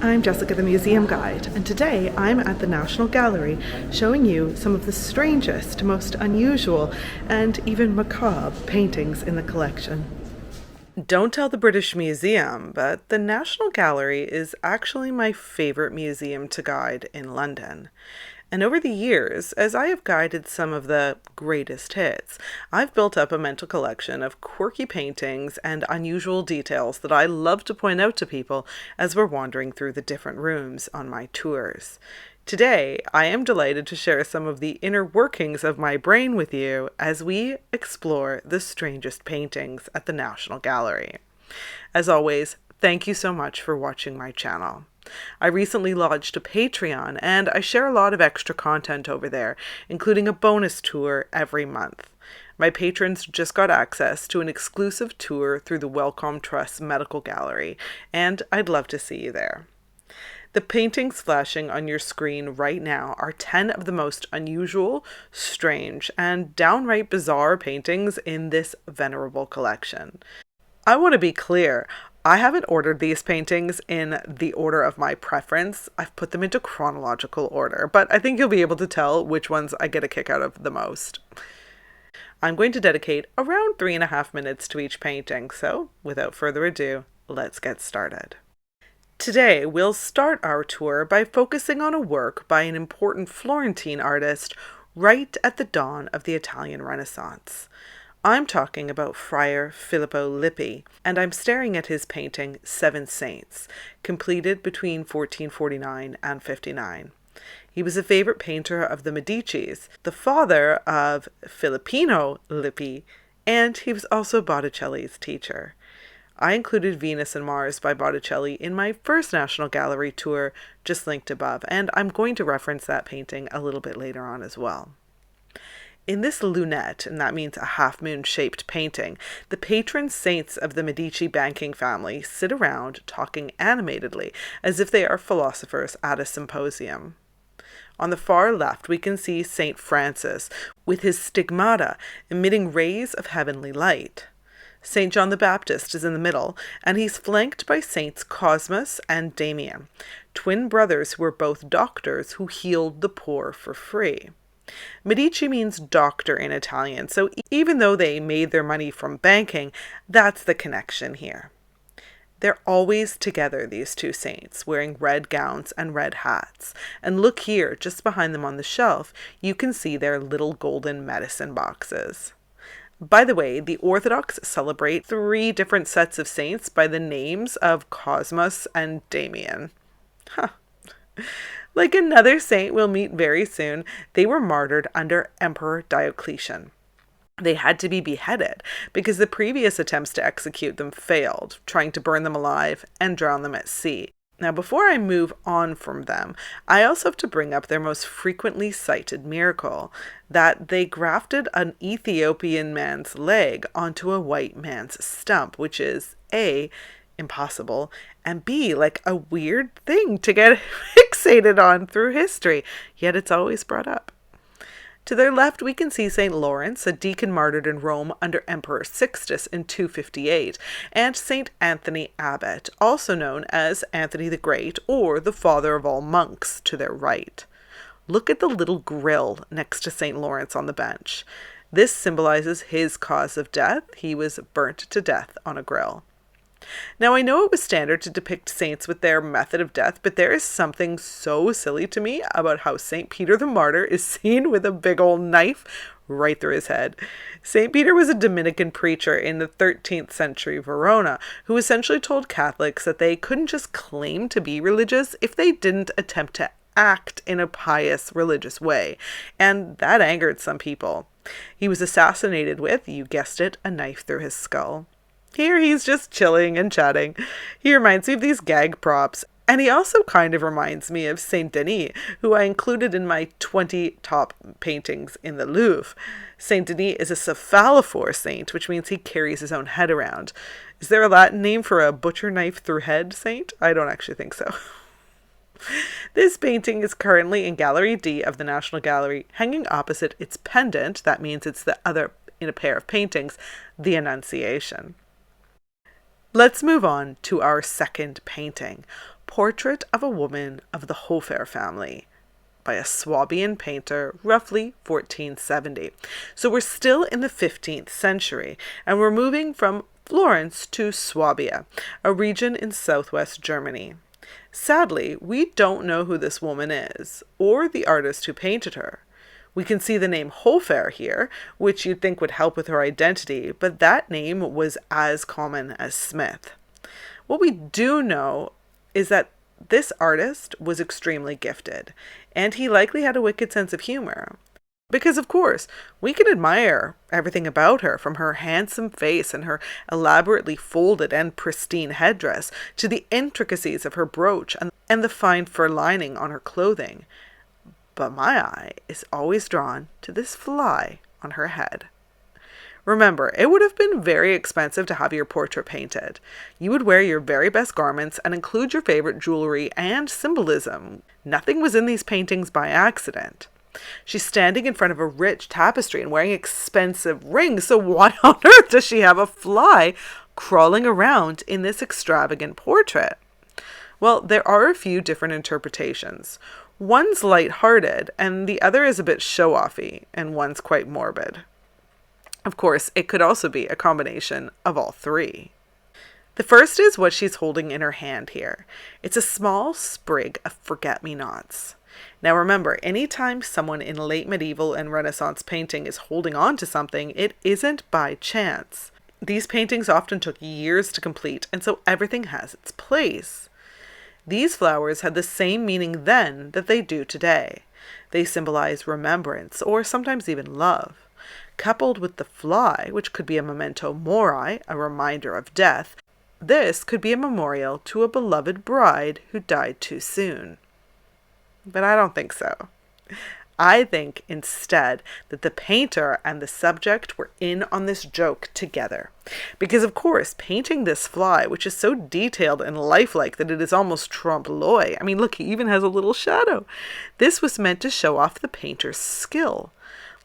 I'm Jessica the Museum Guide, and today I'm at the National Gallery showing you some of the strangest, most unusual, and even macabre paintings in the collection. Don't tell the British Museum, but the National Gallery is actually my favorite museum to guide in London. And over the years, as I have guided some of the greatest hits, I've built up a mental collection of quirky paintings and unusual details that I love to point out to people as we're wandering through the different rooms on my tours. Today, I am delighted to share some of the inner workings of my brain with you as we explore the strangest paintings at the National Gallery. As always, thank you so much for watching my channel. I recently launched a Patreon, and I share a lot of extra content over there, including a bonus tour every month. My patrons just got access to an exclusive tour through the Wellcome Trust Medical Gallery, and I'd love to see you there. The paintings flashing on your screen right now are 10 of the most unusual, strange, and downright bizarre paintings in this venerable collection. I want to be clear, I haven't ordered these paintings in the order of my preference. I've put them into chronological order, but I think you'll be able to tell which ones I get a kick out of the most. I'm going to dedicate around 3.5 minutes to each painting, so without further ado, let's get started. Today, we'll start our tour by focusing on a work by an important Florentine artist right at the dawn of the Italian Renaissance. I'm talking about Friar Filippo Lippi, and I'm staring at his painting Seven Saints, completed between 1449 and 59. He was a favorite painter of the Medicis, the father of Filippino Lippi, and he was also Botticelli's teacher. I included Venus and Mars by Botticelli in my first National Gallery tour, just linked above, and I'm going to reference that painting a little bit later on as well. In this lunette, and that means a half-moon-shaped painting, the patron saints of the Medici banking family sit around talking animatedly as if they are philosophers at a symposium. On the far left, we can see Saint Francis with his stigmata emitting rays of heavenly light. Saint John the Baptist is in the middle, and he's flanked by Saints Cosmas and Damian, twin brothers who were both doctors who healed the poor for free. Medici means doctor in Italian, so even though they made their money from banking, that's the connection here. They're always together, these two saints, wearing red gowns and red hats. And look here, just behind them on the shelf, you can see their little golden medicine boxes. By the way, the Orthodox celebrate 3 different sets of saints by the names of Cosmas and Damian. Huh. Like another saint we'll meet very soon, they were martyred under Emperor Diocletian. They had to be beheaded because the previous attempts to execute them failed, trying to burn them alive and drown them at sea. Now, before I move on from them, I also have to bring up their most frequently cited miracle, that they grafted an Ethiopian man's leg onto a white man's stump, which is A, impossible, and B, like a weird thing to get fixated on through history, yet it's always brought up. To their left, we can see St. Lawrence, a deacon martyred in Rome under Emperor Sixtus in 258, and St. Anthony Abbot, also known as Anthony the Great or the father of all monks, to their right. Look at the little grill next to St. Lawrence on the bench. This symbolizes his cause of death. He was burnt to death on a grill. Now, I know it was standard to depict saints with their method of death, but there is something so silly to me about how St. Peter the Martyr is seen with a big old knife right through his head. St. Peter was a Dominican preacher in the 13th century Verona who essentially told Catholics that they couldn't just claim to be religious if they didn't attempt to act in a pious religious way, and that angered some people. He was assassinated with, you guessed it, a knife through his skull. Here he's just chilling and chatting. He reminds me of these gag props. And he also kind of reminds me of Saint Denis, who I included in my 20 top paintings in the Louvre. Saint Denis is a cephalophore saint, which means he carries his own head around. Is there a Latin name for a butcher knife through head saint? I don't actually think so. This painting is currently in Gallery D of the National Gallery, hanging opposite its pendant, that means it's the other in a pair of paintings, the Annunciation. Let's move on to our second painting, Portrait of a Woman of the Hofer family by a Swabian painter, roughly 1470. So we're still in the 15th century, and we're moving from Florence to Swabia, a region in southwest Germany. Sadly, we don't know who this woman is, or the artist who painted her. We can see the name Hofer here, which you'd think would help with her identity, but that name was as common as Smith. What we do know is that this artist was extremely gifted, and he likely had a wicked sense of humor. Because, of course, we can admire everything about her, from her handsome face and her elaborately folded and pristine headdress, to the intricacies of her brooch and the fine fur lining on her clothing. But my eye is always drawn to this fly on her head. Remember, it would have been very expensive to have your portrait painted. You would wear your very best garments and include your favorite jewelry and symbolism. Nothing was in these paintings by accident. She's standing in front of a rich tapestry and wearing expensive rings, so why on earth does she have a fly crawling around in this extravagant portrait? Well, there are a few different interpretations. One's light-hearted, and the other is a bit show-offy, and one's quite morbid. Of course, it could also be a combination of all three. The first is what she's holding in her hand here. It's a small sprig of forget-me-nots. Now remember, anytime someone in late medieval and Renaissance painting is holding on to something, it isn't by chance. These paintings often took years to complete, and so everything has its place. These flowers had the same meaning then that they do today. They symbolize remembrance, or sometimes even love. Coupled with the fly, which could be a memento mori, a reminder of death, this could be a memorial to a beloved bride who died too soon. But I don't think so. I think instead that the painter and the subject were in on this joke together. Because of course, painting this fly, which is so detailed and lifelike that it is almost trompe-l'oeil. I mean, look, he even has a little shadow. This was meant to show off the painter's skill.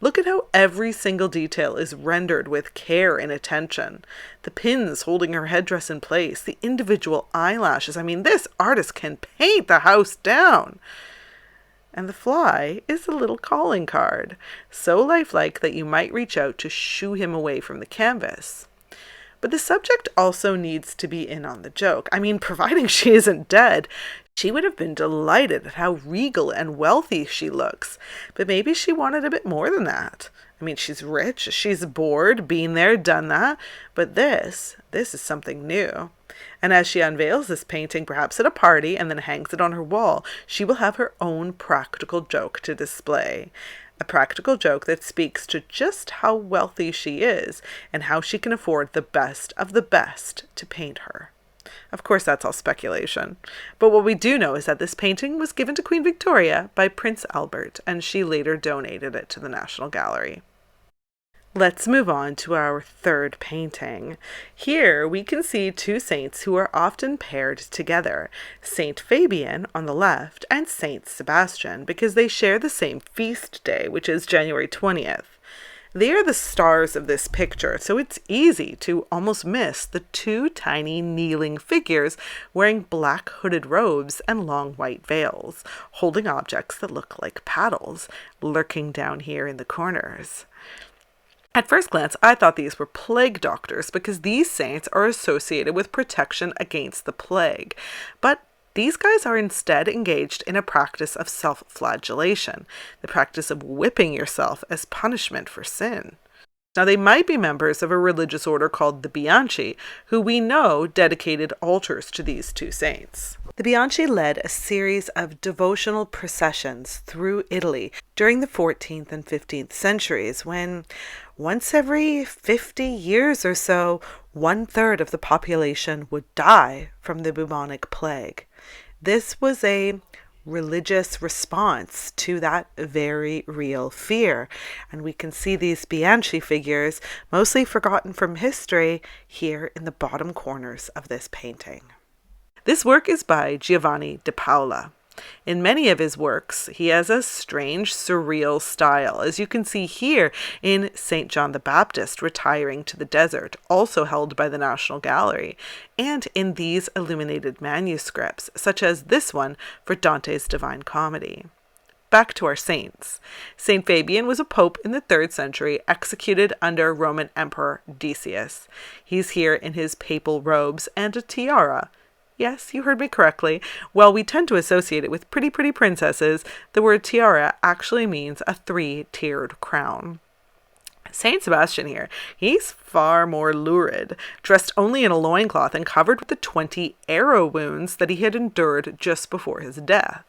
Look at how every single detail is rendered with care and attention. The pins holding her headdress in place, the individual eyelashes. I mean, this artist can paint the house down. And the fly is a little calling card, so lifelike that you might reach out to shoo him away from the canvas. But the subject also needs to be in on the joke. I mean, providing she isn't dead, she would have been delighted at how regal and wealthy she looks. But maybe she wanted a bit more than that. I mean, she's rich, she's bored, been there, done that. But this is something new. And as she unveils this painting, perhaps at a party, and then hangs it on her wall, she will have her own practical joke to display. A practical joke that speaks to just how wealthy she is and how she can afford the best of the best to paint her. Of course, that's all speculation. But what we do know is that this painting was given to Queen Victoria by Prince Albert, and she later donated it to the National Gallery. Let's move on to our third painting. Here we can see two saints who are often paired together, Saint Fabian on the left and Saint Sebastian, because they share the same feast day, which is January 20th. They are the stars of this picture, so it's easy to almost miss the two tiny kneeling figures wearing black hooded robes and long white veils, holding objects that look like paddles, lurking down here in the corners. At first glance, I thought these were plague doctors because these saints are associated with protection against the plague. But these guys are instead engaged in a practice of self-flagellation, the practice of whipping yourself as punishment for sin. Now, they might be members of a religious order called the Bianchi, who we know dedicated altars to these two saints. The Bianchi led a series of devotional processions through Italy during the 14th and 15th centuries, when once every 50 years or so, 1/3 of the population would die from the bubonic plague. This was a religious response to that very real fear. And we can see these Bianchi figures, mostly forgotten from history, here in the bottom corners of this painting. This work is by Giovanni de Paola. In many of his works, he has a strange, surreal style, as you can see here in St. John the Baptist retiring to the desert, also held by the National Gallery, and in these illuminated manuscripts, such as this one for Dante's Divine Comedy. Back to our saints. Saint Fabian was a pope in the 3rd century, executed under Roman Emperor Decius. He's here in his papal robes and a tiara. Yes, you heard me correctly. While we tend to associate it with pretty princesses, the word tiara actually means a 3-tiered crown. Saint Sebastian here, he's far more lurid, dressed only in a loincloth and covered with the 20 arrow wounds that he had endured just before his death.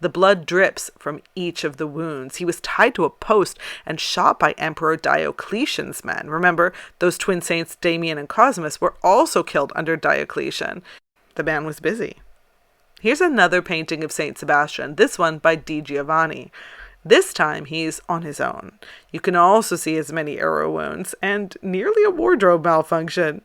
The blood drips from each of the wounds. He was tied to a post and shot by Emperor Diocletian's men. Remember, those twin saints Damian and Cosimo were also killed under Diocletian. The man was busy. Here's another painting of Saint Sebastian, this one by Giovanni. This time he's on his own. You can also see his many arrow wounds and nearly a wardrobe malfunction.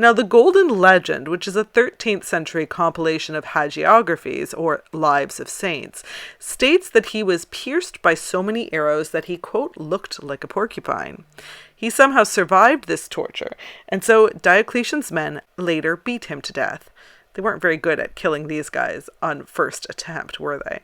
Now, the Golden Legend, which is a 13th century compilation of hagiographies, or lives of saints, states that he was pierced by so many arrows that he, quote, looked like a porcupine. He somehow survived this torture, and so Diocletian's men later beat him to death. They weren't very good at killing these guys on first attempt, were they?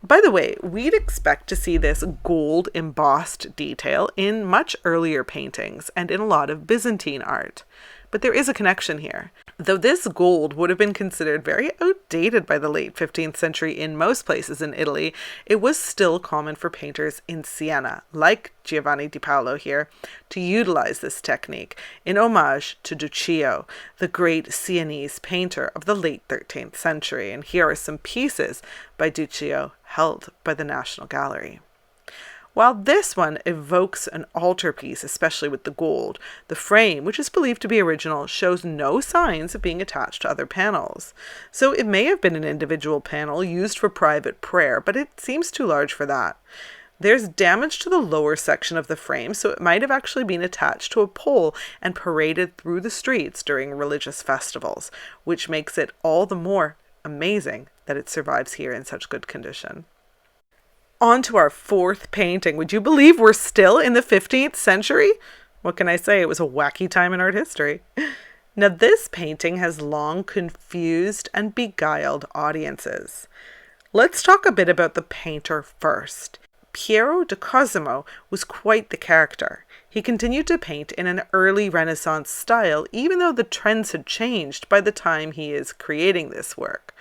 By the way, we'd expect to see this gold embossed detail in much earlier paintings and in a lot of Byzantine art. But there is a connection here. Though this gold would have been considered very outdated by the late 15th century in most places in Italy, it was still common for painters in Siena, like Giovanni di Paolo here, to utilize this technique in homage to Duccio, the great Sienese painter of the late 13th century. And here are some pieces by Duccio held by the National Gallery. While this one evokes an altarpiece, especially with the gold, the frame, which is believed to be original, shows no signs of being attached to other panels. So it may have been an individual panel used for private prayer, but it seems too large for that. There's damage to the lower section of the frame, so it might have actually been attached to a pole and paraded through the streets during religious festivals, which makes it all the more amazing that it survives here in such good condition. On to our 4th painting. Would you believe we're still in the 15th century? What can I say? It was a wacky time in art history. Now, this painting has long confused and beguiled audiences. Let's talk a bit about the painter first. Piero de Cosimo was quite the character. He continued to paint in an early Renaissance style, even though the trends had changed by the time he is creating this work.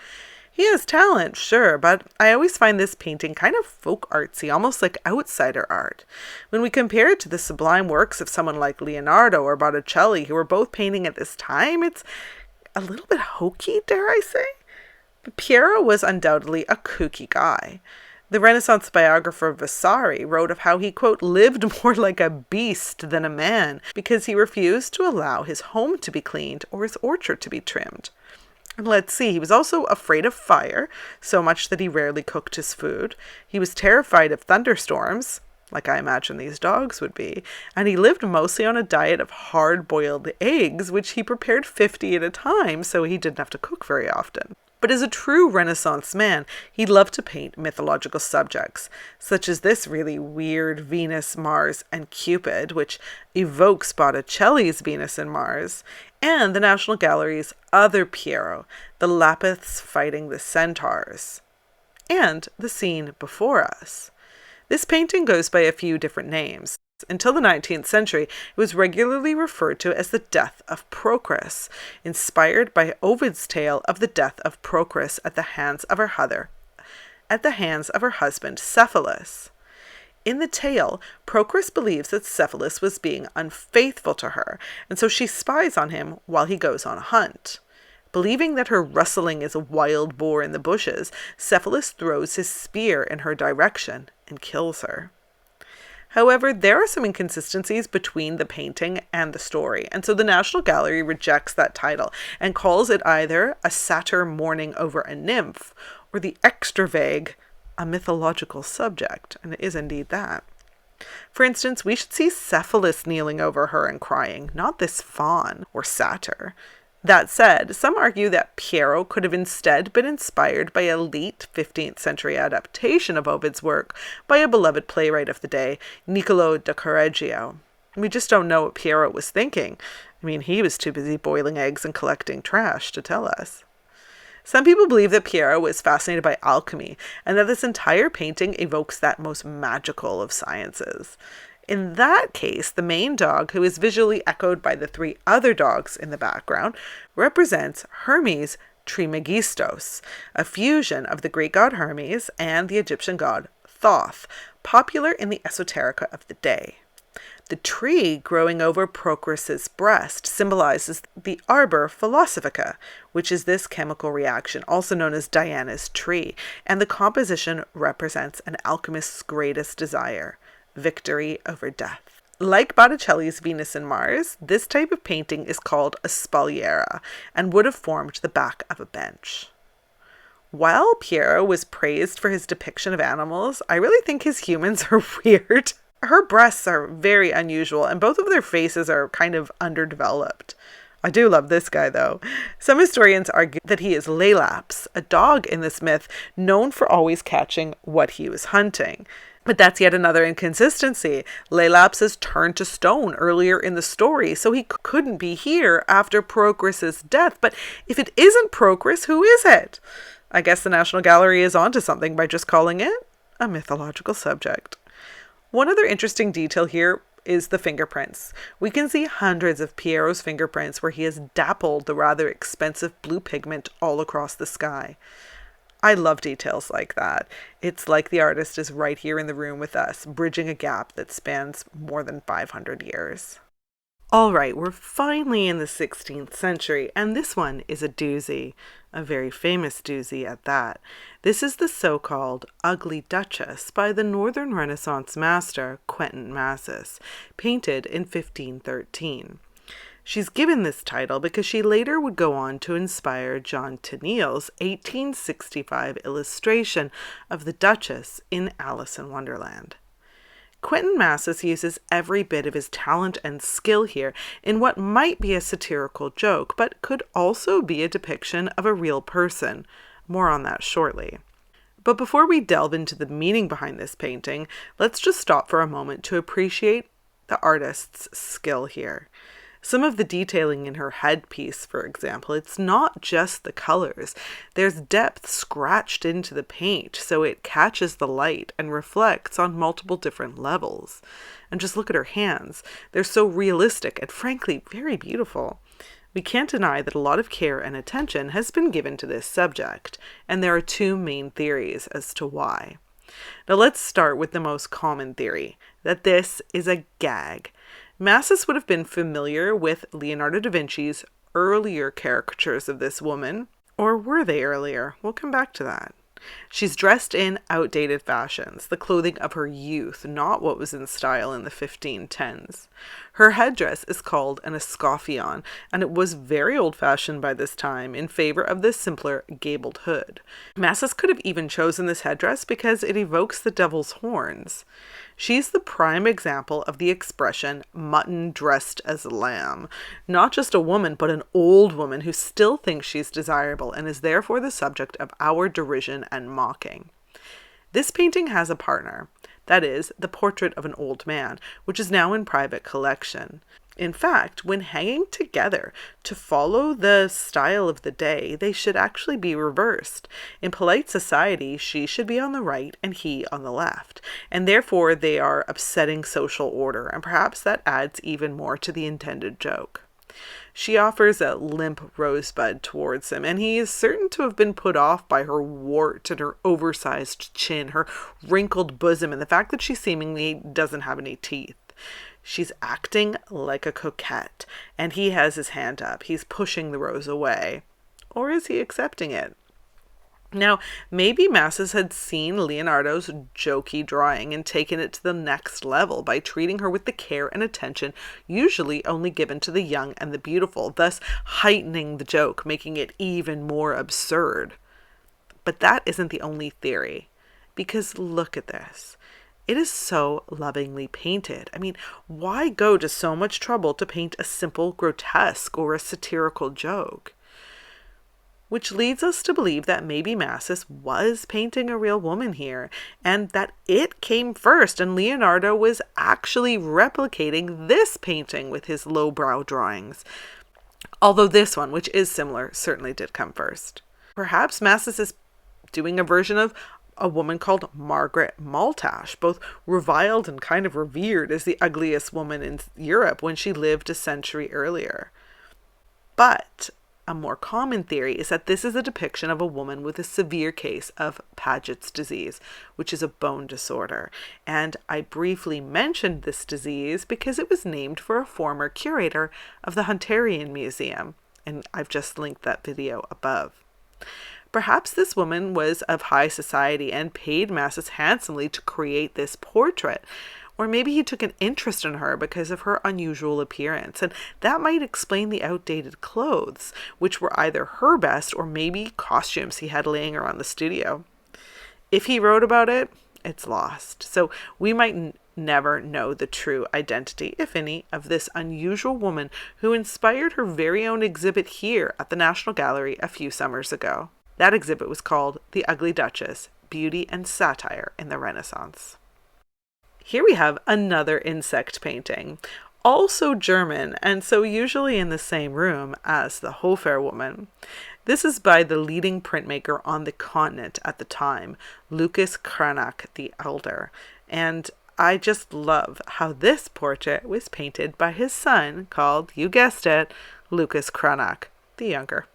He has talent, sure, but I always find this painting kind of folk artsy, almost like outsider art. When we compare it to the sublime works of someone like Leonardo or Botticelli, who were both painting at this time, it's a little bit hokey, dare I say? But Piero was undoubtedly a kooky guy. The Renaissance biographer Vasari wrote of how he, quote, lived more like a beast than a man because he refused to allow his home to be cleaned or his orchard to be trimmed. Let's see, he was also afraid of fire, so much that he rarely cooked his food. He was terrified of thunderstorms, like I imagine these dogs would be, and he lived mostly on a diet of hard-boiled eggs, which he prepared 50 at a time, so he didn't have to cook very often. But as a true Renaissance man, he loved to paint mythological subjects, such as this really weird Venus, Mars, and Cupid, which evokes Botticelli's Venus and Mars, and the National Gallery's other Piero, the Lapiths fighting the centaurs, and the scene before us. This painting goes by a few different names. Until the 19th century, it was regularly referred to as the Death of Procris, inspired by Ovid's tale of the death of Procris at the hands of her husband Cephalus. In the tale, Procris believes that Cephalus was being unfaithful to her, and so she spies on him while he goes on a hunt. Believing that her rustling is a wild boar in the bushes, Cephalus throws his spear in her direction and kills her. However, there are some inconsistencies between the painting and the story, and so the National Gallery rejects that title and calls it either a satyr mourning over a nymph, or the extra vague, a mythological subject, and it is indeed that. For instance, we should see Cephalus kneeling over her and crying, not this faun or satyr. That said, some argue that Piero could have instead been inspired by a late 15th century adaptation of Ovid's work by a beloved playwright of the day, Niccolò da Correggio. We just don't know what Piero was thinking. I mean, he was too busy boiling eggs and collecting trash to tell us. Some people believe that Piero was fascinated by alchemy, and that this entire painting evokes that most magical of sciences. In that case, the main dog, who is visually echoed by the 3 other dogs in the background, represents Hermes Trismegistos, a fusion of the Greek god Hermes and the Egyptian god Thoth, popular in the esoterica of the day. The tree growing over Procris's breast symbolizes the arbor philosophica, which is this chemical reaction, also known as Diana's tree, and the composition represents an alchemist's greatest desire: victory over death. Like Botticelli's Venus and Mars, this type of painting is called a spalliera and would have formed the back of a bench. While Piero was praised for his depiction of animals, I really think his humans are weird. Her breasts are very unusual, and both of their faces are kind of underdeveloped. I do love this guy, though. Some historians argue that he is Laelaps, a dog in this myth known for always catching what he was hunting. But that's yet another inconsistency. Laelaps is turned to stone earlier in the story, so he couldn't be here after Procris's death. But if it isn't Procris, who is it? I guess the National Gallery is onto something by just calling it a mythological subject. One other interesting detail here is the fingerprints. We can see hundreds of Piero's fingerprints where he has dappled the rather expensive blue pigment all across the sky. I love details like that. It's like the artist is right here in the room with us, bridging a gap that spans more than 500 years. All right, we're finally in the 16th century, and this one is a doozy, a very famous doozy at that. This is the so-called Ugly Duchess by the Northern Renaissance master Quentin Massys, painted in 1513. She's given this title because she later would go on to inspire John Tenniel's 1865 illustration of the Duchess in Alice in Wonderland. Quentin Massys uses every bit of his talent and skill here in what might be a satirical joke, but could also be a depiction of a real person. More on that shortly. But before we delve into the meaning behind this painting, let's just stop for a moment to appreciate the artist's skill here. Some of the detailing in her headpiece, for example, it's not just the colors. There's depth scratched into the paint so it catches the light and reflects on multiple different levels. And just look at her hands. They're so realistic and frankly very beautiful. We can't deny that a lot of care and attention has been given to this subject, and there are 2 main theories as to why. Now let's start with the most common theory, that this is a gag. Massys would have been familiar with Leonardo da Vinci's earlier caricatures of this woman, or were they earlier? We'll come back to that. She's dressed in outdated fashions, the clothing of her youth, not what was in style in the 1510s. Her headdress is called an escoffion, and it was very old-fashioned by this time in favor of the simpler gabled hood. Massys could have even chosen this headdress because it evokes the devil's horns. She's the prime example of the expression mutton dressed as a lamb. Not just a woman, but an old woman who still thinks she's desirable and is therefore the subject of our derision and mocking. This painting has a partner, that is, the portrait of an old man, which is now in private collection. In fact, when hanging together to follow the style of the day, they should actually be reversed. In polite society, she should be on the right and he on the left, and therefore they are upsetting social order, and perhaps that adds even more to the intended joke. She offers a limp rosebud towards him, and he is certain to have been put off by her wart and her oversized chin, her wrinkled bosom, and the fact that she seemingly doesn't have any teeth. She's acting like a coquette, and he has his hand up. He's pushing the rose away. Or is he accepting it? Now, maybe Massys had seen Leonardo's jokey drawing and taken it to the next level by treating her with the care and attention usually only given to the young and the beautiful, thus heightening the joke, making it even more absurd. But that isn't the only theory, because look at this. It is so lovingly painted. I mean, why go to so much trouble to paint a simple grotesque or a satirical joke? Which leads us to believe that maybe Massys was painting a real woman here, and that it came first, and Leonardo was actually replicating this painting with his lowbrow drawings. Although this one, which is similar, certainly did come first. Perhaps Massys is doing a version of a woman called Margaret Maltash, both reviled and kind of revered as the ugliest woman in Europe when she lived a century earlier. But a more common theory is that this is a depiction of a woman with a severe case of Paget's disease, which is a bone disorder. And I briefly mentioned this disease because it was named for a former curator of the Hunterian Museum, and I've just linked that video above. Perhaps this woman was of high society and paid Massys handsomely to create this portrait. Or maybe he took an interest in her because of her unusual appearance, and that might explain the outdated clothes, which were either her best or maybe costumes he had laying around the studio. If he wrote about it, it's lost. So we might never know the true identity, if any, of this unusual woman who inspired her very own exhibit here at the National Gallery a few summers ago. That exhibit was called The Ugly Duchess, Beauty and Satire in the Renaissance. Here we have another insect painting, also German, and so usually in the same room as the Hofer woman. This is by the leading printmaker on the continent at the time, Lucas Cranach the Elder, and I just love how this portrait was painted by his son, called, you guessed it, Lucas Cranach the Younger.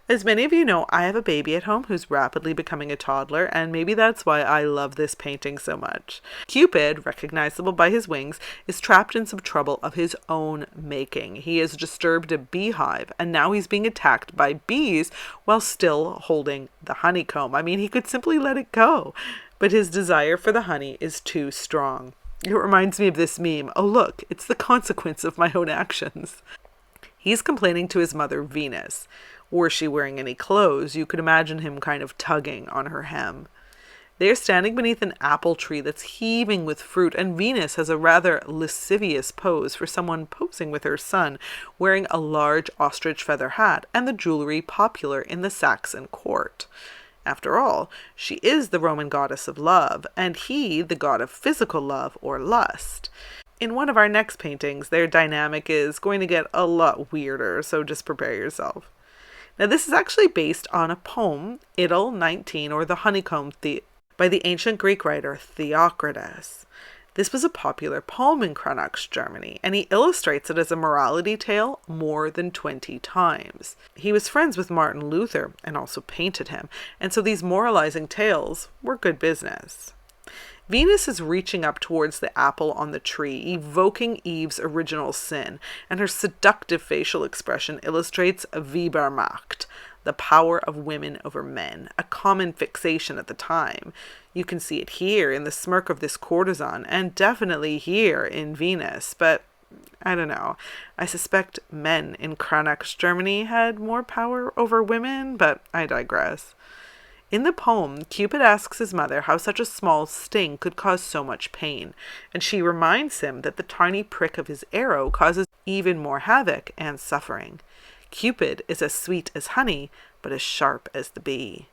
As many of you know, I have a baby at home who's rapidly becoming a toddler, and maybe that's why I love this painting so much. Cupid, recognizable by his wings, is trapped in some trouble of his own making. He has disturbed a beehive, and now he's being attacked by bees while still holding the honeycomb. I mean, he could simply let it go, but his desire for the honey is too strong. It reminds me of this meme, oh look, it's the consequence of my own actions. He's complaining to his mother, Venus. Were she wearing any clothes, you could imagine him kind of tugging on her hem. They are standing beneath an apple tree that's heaving with fruit, and Venus has a rather lascivious pose for someone posing with her son, wearing a large ostrich feather hat and the jewelry popular in the Saxon court. After all, she is the Roman goddess of love, and he the god of physical love or lust. In one of our next paintings, their dynamic is going to get a lot weirder, so just prepare yourself. Now, this is actually based on a poem, Idyll 19, or the Honeycomb, by the ancient Greek writer Theocritus. This was a popular poem in Cranach's Germany, and he illustrates it as a morality tale more than 20 times. He was friends with Martin Luther and also painted him, and so these moralizing tales were good business. Venus is reaching up towards the apple on the tree, evoking Eve's original sin, and her seductive facial expression illustrates Weibermacht, the power of women over men, a common fixation at the time. You can see it here in the smirk of this courtesan, and definitely here in Venus, but I don't know. I suspect men in Cranach's Germany had more power over women, but I digress. In the poem, Cupid asks his mother how such a small sting could cause so much pain, and she reminds him that the tiny prick of his arrow causes even more havoc and suffering. Cupid is as sweet as honey, but as sharp as the bee.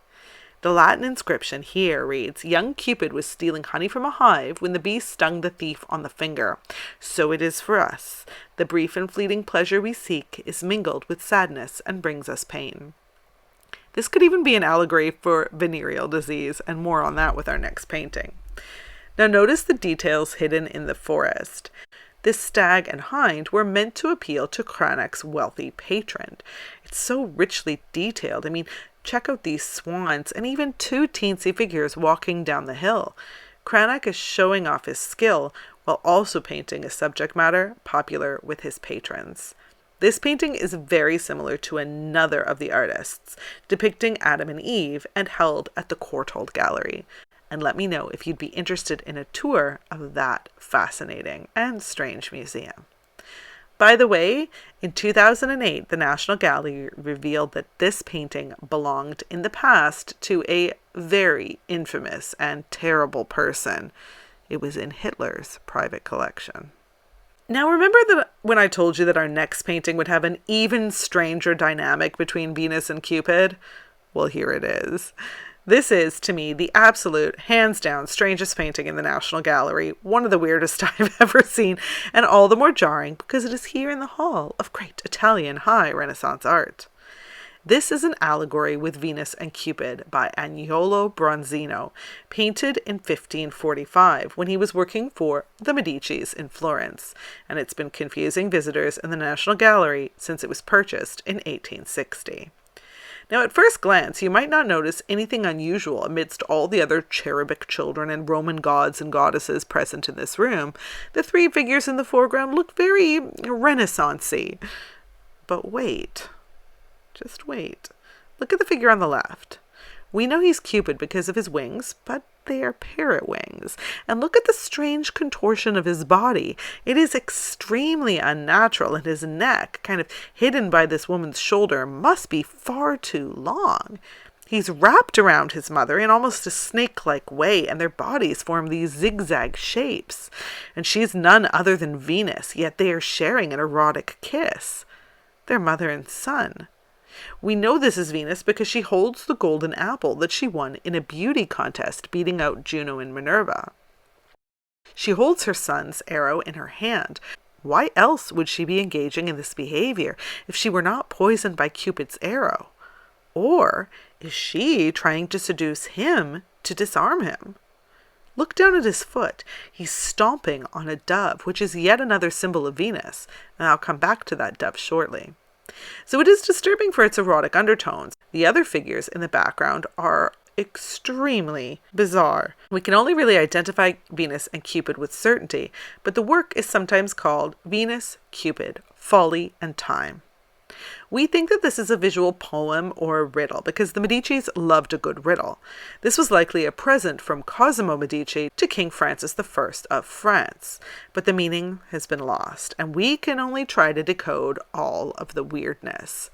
The Latin inscription here reads, young Cupid was stealing honey from a hive when the bee stung the thief on the finger. So it is for us. The brief and fleeting pleasure we seek is mingled with sadness and brings us pain. This could even be an allegory for venereal disease, and more on that with our next painting. Now notice the details hidden in the forest. This stag and hind were meant to appeal to Cranach's wealthy patron. It's so richly detailed. I mean, check out these swans and even two teensy figures walking down the hill. Cranach is showing off his skill while also painting a subject matter popular with his patrons. This painting is very similar to another of the artists, depicting Adam and Eve and held at the Courtauld Gallery. And let me know if you'd be interested in a tour of that fascinating and strange museum. By the way, in 2008, the National Gallery revealed that this painting belonged in the past to a very infamous and terrible person. It was in Hitler's private collection. Now remember that when I told you that our next painting would have an even stranger dynamic between Venus and Cupid? Well, here it is. This is, to me, the absolute, hands down, strangest painting in the National Gallery, one of the weirdest I've ever seen, and all the more jarring because it is here in the Hall of Great Italian High Renaissance Art. This is an allegory with Venus and Cupid by Agnolo Bronzino, painted in 1545 when he was working for the Medicis in Florence, and it's been confusing visitors in the National Gallery since it was purchased in 1860. Now, at first glance, you might not notice anything unusual amidst all the other cherubic children and Roman gods and goddesses present in this room. The three figures in the foreground look very Renaissance-y. But wait. Just wait. Look at the figure on the left. We know he's Cupid because of his wings, but they are parrot wings. And look at the strange contortion of his body. It is extremely unnatural, and his neck, kind of hidden by this woman's shoulder, must be far too long. He's wrapped around his mother in almost a snake-like way, and their bodies form these zigzag shapes. And she's none other than Venus, yet they are sharing an erotic kiss. They're mother and son. We know this is Venus because she holds the golden apple that she won in a beauty contest, beating out Juno and Minerva. She holds her son's arrow in her hand. Why else would she be engaging in this behavior if she were not poisoned by Cupid's arrow? Or is she trying to seduce him to disarm him? Look down at his foot. He's stomping on a dove, which is yet another symbol of Venus, and I'll come back to that dove shortly. So it is disturbing for its erotic undertones. The other figures in the background are extremely bizarre. We can only really identify Venus and Cupid with certainty, but the work is sometimes called Venus, Cupid, Folly, and Time. We think that this is a visual poem or a riddle because the Medicis loved a good riddle. This was likely a present from Cosimo Medici to King Francis I of France, but the meaning has been lost, and we can only try to decode all of the weirdness.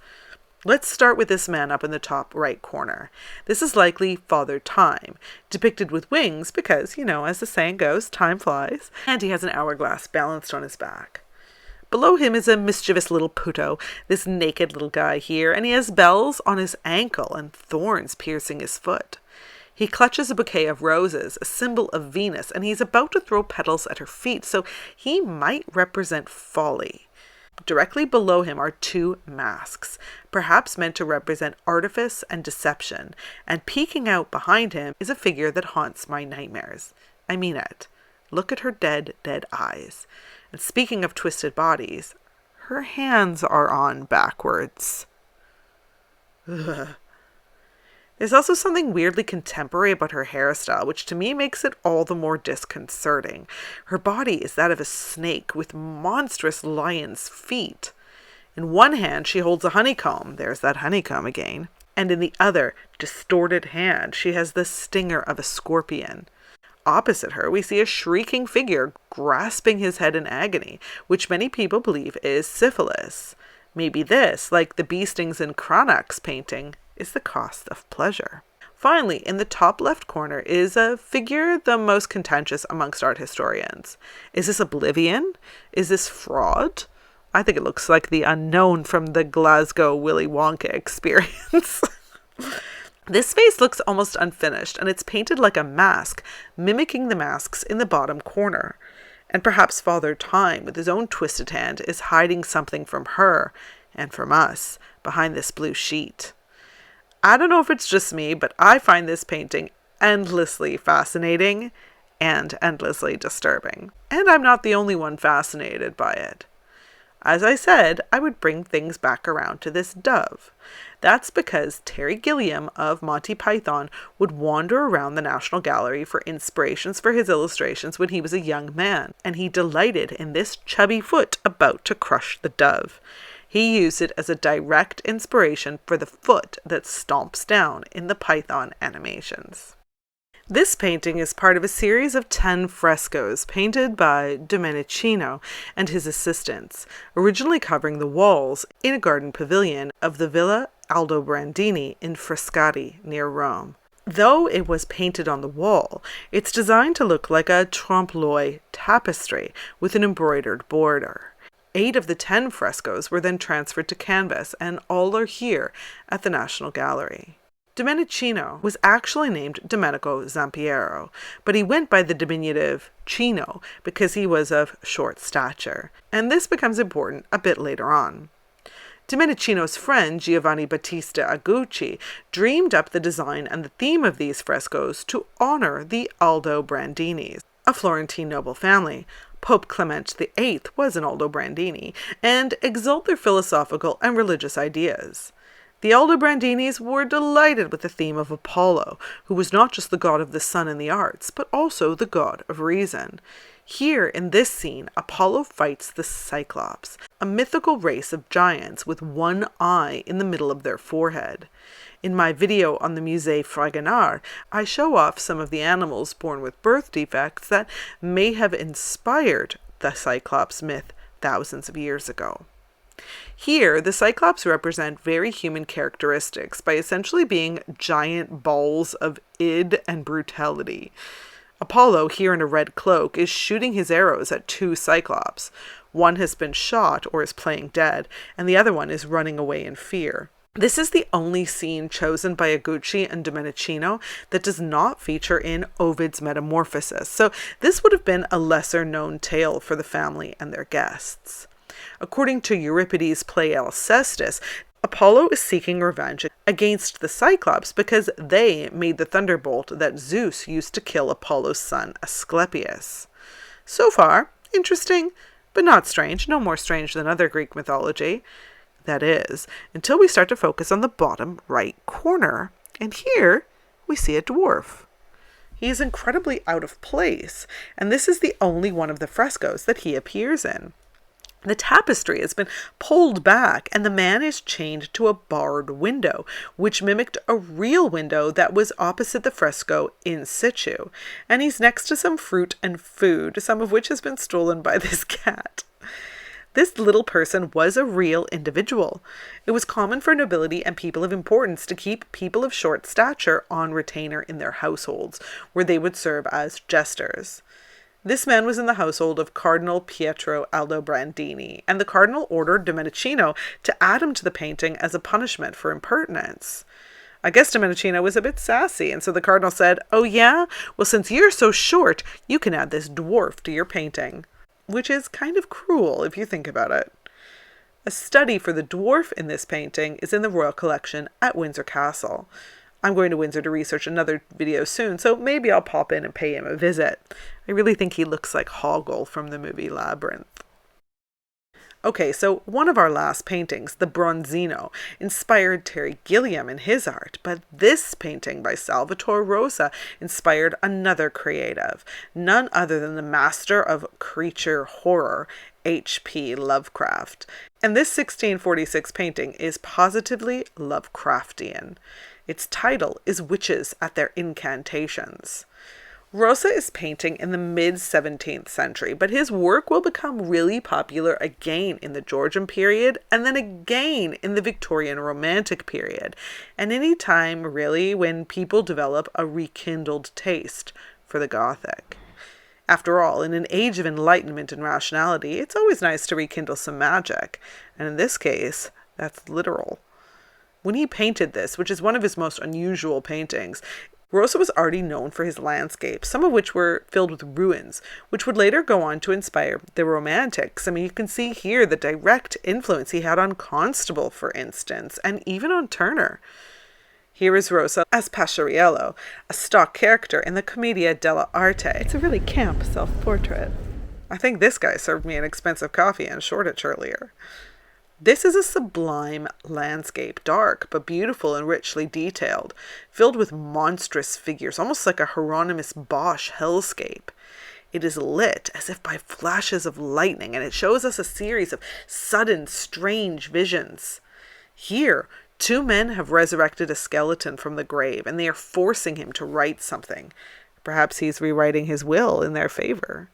Let's start with this man up in the top right corner. This is likely Father Time, depicted with wings because, as the saying goes, time flies, and he has an hourglass balanced on his back. Below him is a mischievous little puto, this naked little guy here, and he has bells on his ankle and thorns piercing his foot. He clutches a bouquet of roses, a symbol of Venus, and he's about to throw petals at her feet, so he might represent folly. Directly below him are two masks, perhaps meant to represent artifice and deception, and peeking out behind him is a figure that haunts my nightmares. I mean it. Look at her dead eyes. And speaking of twisted bodies, her hands are on backwards. Ugh. There's also something weirdly contemporary about her hairstyle, which to me makes it all the more disconcerting. Her body is that of a snake with monstrous lion's feet. In one hand, she holds a honeycomb. There's that honeycomb again. And in the other, distorted hand, she has the stinger of a scorpion. Opposite her, we see a shrieking figure grasping his head in agony, which many people believe is Cephalus. Maybe this, like the bee stings in Cranach's painting, is the cost of pleasure. Finally, in the top left corner is a figure the most contentious amongst art historians. Is this Oblivion? Is this fraud? I think it looks like the unknown from the Glasgow Willy Wonka experience. This face looks almost unfinished, and it's painted like a mask, mimicking the masks in the bottom corner. And perhaps Father Time, with his own twisted hand, is hiding something from her, and from us, behind this blue sheet. I don't know if it's just me, but I find this painting endlessly fascinating and endlessly disturbing. And I'm not the only one fascinated by it. As I said, I would bring things back around to this dove. That's because Terry Gilliam of Monty Python would wander around the National Gallery for inspirations for his illustrations when he was a young man, and he delighted in this chubby foot about to crush the dove. He used it as a direct inspiration for the foot that stomps down in the Python animations. This painting is part of a series of 10 frescoes painted by Domenichino and his assistants, originally covering the walls in a garden pavilion of the Villa Aldobrandini in Frascati near Rome. Though it was painted on the wall, it's designed to look like a trompe-l'oeil tapestry with an embroidered border. 8 of the 10 frescoes were then transferred to canvas, and all are here at the National Gallery. Domenichino was actually named Domenico Zampiero, but he went by the diminutive Cino because he was of short stature, and this becomes important a bit later on. Domenichino's friend Giovanni Battista Agucci dreamed up the design and the theme of these frescoes to honor the Aldobrandinis, a Florentine noble family. Pope Clement VIII was an Aldobrandinis, and exalt their philosophical and religious ideas. The Aldobrandinis were delighted with the theme of Apollo, who was not just the god of the sun and the arts, but also the god of reason. Here, in this scene, Apollo fights the Cyclops, a mythical race of giants with one eye in the middle of their forehead. In my video on the Musée Fragonard, I show off some of the animals born with birth defects that may have inspired the Cyclops myth thousands of years ago. Here, the Cyclops represent very human characteristics by essentially being giant balls of id and brutality. Apollo, here in a red cloak, is shooting his arrows at 2 Cyclops. One has been shot or is playing dead, and the other one is running away in fear. This is the only scene chosen by Agucci and Domenichino that does not feature in Ovid's Metamorphosis, so this would have been a lesser-known tale for the family and their guests. According to Euripides' play Alcestis, Apollo is seeking revenge against the Cyclops because they made the thunderbolt that Zeus used to kill Apollo's son Asclepius. So far, interesting, but not strange, no more strange than other Greek mythology. That is, until we start to focus on the bottom right corner, and here we see a dwarf. He is incredibly out of place, and this is the only one of the frescoes that he appears in. The tapestry has been pulled back, and the man is chained to a barred window, which mimicked a real window that was opposite the fresco in situ. And he's next to some fruit and food, some of which has been stolen by this cat. This little person was a real individual. It was common for nobility and people of importance to keep people of short stature on retainer in their households, where they would serve as jesters. This man was in the household of Cardinal Pietro Aldobrandini, and the cardinal ordered Domenichino to add him to the painting as a punishment for impertinence. I guess Domenichino was a bit sassy, and so the cardinal said, "Oh yeah? Well, since you're so short, you can add this dwarf to your painting." Which is kind of cruel if you think about it. A study for the dwarf in this painting is in the Royal Collection at Windsor Castle. I'm going to Windsor to research another video soon, so maybe I'll pop in and pay him a visit. I really think he looks like Hoggle from the movie Labyrinth. Okay, so one of our last paintings, the Bronzino, inspired Terry Gilliam in his art, but this painting by Salvatore Rosa inspired another creative, none other than the master of creature horror, H.P. Lovecraft. And this 1646 painting is positively Lovecraftian. Its title is Witches at Their Incantations. Rosa is painting in the mid-17th century, but his work will become really popular again in the Georgian period and then again in the Victorian Romantic period, and any time really when people develop a rekindled taste for the Gothic. After all, in an age of enlightenment and rationality, it's always nice to rekindle some magic, and in this case, that's literal. When he painted this, which is one of his most unusual paintings, Rosa was already known for his landscapes, some of which were filled with ruins, which would later go on to inspire the Romantics. I mean, you can see here the direct influence he had on Constable, for instance, and even on Turner. Here is Rosa as Pasquariello, a stock character in the Commedia dell'arte. It's a really camp self-portrait. I think this guy served me an expensive coffee in Shoreditch earlier. This is a sublime landscape, dark but beautiful and richly detailed, filled with monstrous figures, almost like a Hieronymus Bosch hellscape. It is lit as if by flashes of lightning, and it shows us a series of sudden, strange visions. Here, 2 men have resurrected a skeleton from the grave, and they are forcing him to write something. Perhaps he's rewriting his will in their favor.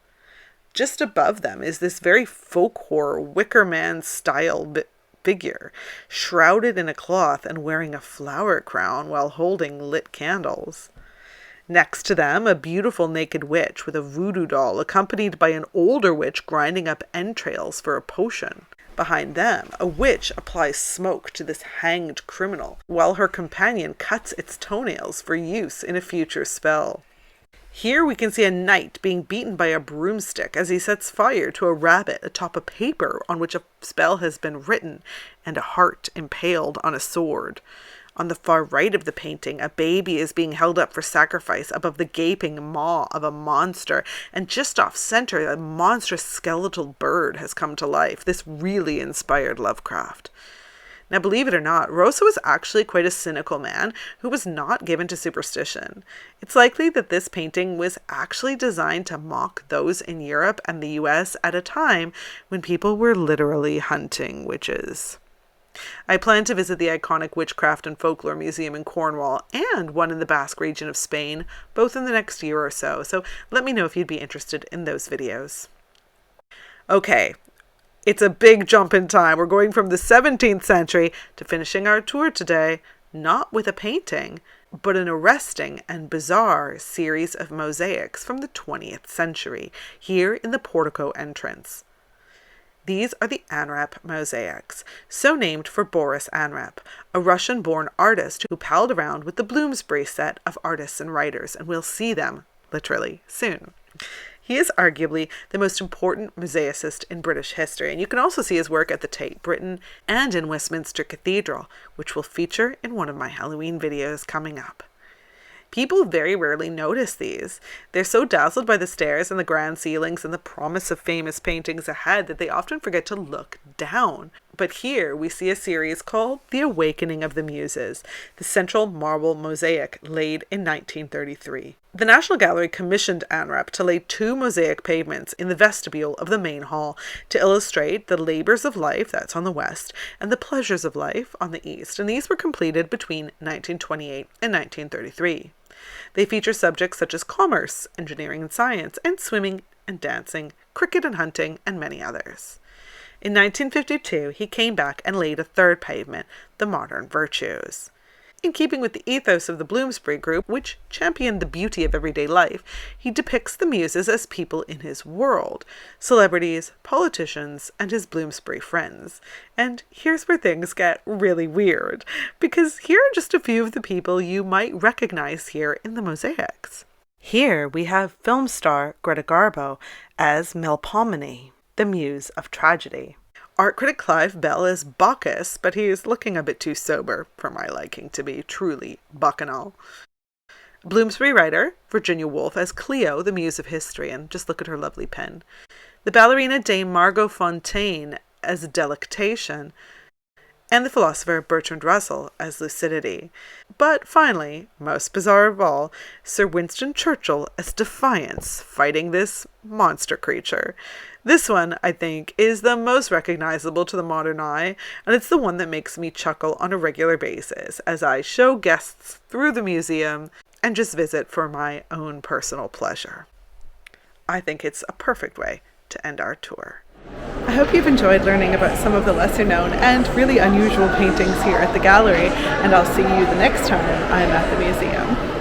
Just above them is this very folk horror Wicker Man style figure, shrouded in a cloth and wearing a flower crown while holding lit candles. Next to them, a beautiful naked witch with a voodoo doll, accompanied by an older witch grinding up entrails for a potion. Behind them, a witch applies smoke to this hanged criminal, while her companion cuts its toenails for use in a future spell. Here we can see a knight being beaten by a broomstick as he sets fire to a rabbit atop a paper on which a spell has been written, and a heart impaled on a sword. On the far right of the painting, a baby is being held up for sacrifice above the gaping maw of a monster, and just off center, a monstrous skeletal bird has come to life. This really inspired Lovecraft. Now, believe it or not, Rosa was actually quite a cynical man who was not given to superstition. It's likely that this painting was actually designed to mock those in Europe and the US at a time when people were literally hunting witches. I plan to visit the iconic Witchcraft and Folklore Museum in Cornwall and one in the Basque region of Spain, both in the next year or so let me know if you'd be interested in those videos. Okay, it's a big jump in time. We're going from the 17th century to finishing our tour today, not with a painting, but an arresting and bizarre series of mosaics from the 20th century, here in the portico entrance. These are the Anrep mosaics, so named for Boris Anrep, a Russian-born artist who palled around with the Bloomsbury set of artists and writers, and we'll see them, literally, soon. He is arguably the most important mosaicist in British history, and you can also see his work at the Tate Britain and in Westminster Cathedral, which will feature in one of my Halloween videos coming up. People very rarely notice these. They're so dazzled by the stairs and the grand ceilings and the promise of famous paintings ahead that they often forget to look down. But here we see a series called The Awakening of the Muses, the central marble mosaic laid in 1933. The National Gallery commissioned Anrep to lay 2 mosaic pavements in the vestibule of the main hall to illustrate the labors of life, that's on the west, and the pleasures of life on the east, and these were completed between 1928 and 1933. They feature subjects such as commerce, engineering and science, and swimming and dancing, cricket and hunting, and many others. In 1952, he came back and laid a 3rd pavement, the modern virtues. In keeping with the ethos of the Bloomsbury Group, which championed the beauty of everyday life, he depicts the muses as people in his world, celebrities, politicians, and his Bloomsbury friends. And here's where things get really weird, because here are just a few of the people you might recognize here in the mosaics. Here we have film star Greta Garbo as Melpomene, the muse of tragedy. Art critic Clive Bell is Bacchus, but he is looking a bit too sober for my liking to be truly bacchanal. Bloomsbury writer Virginia Woolf as Cleo, the muse of history, and just look at her lovely pen. The ballerina Dame Margot Fontaine as Delectation, and the philosopher Bertrand Russell as Lucidity. But finally, most bizarre of all, Sir Winston Churchill as Defiance, fighting this monster creature. This one, I think, is the most recognizable to the modern eye, and it's the one that makes me chuckle on a regular basis as I show guests through the museum and just visit for my own personal pleasure. I think it's a perfect way to end our tour. I hope you've enjoyed learning about some of the lesser known and really unusual paintings here at the gallery, and I'll see you the next time I'm at the museum.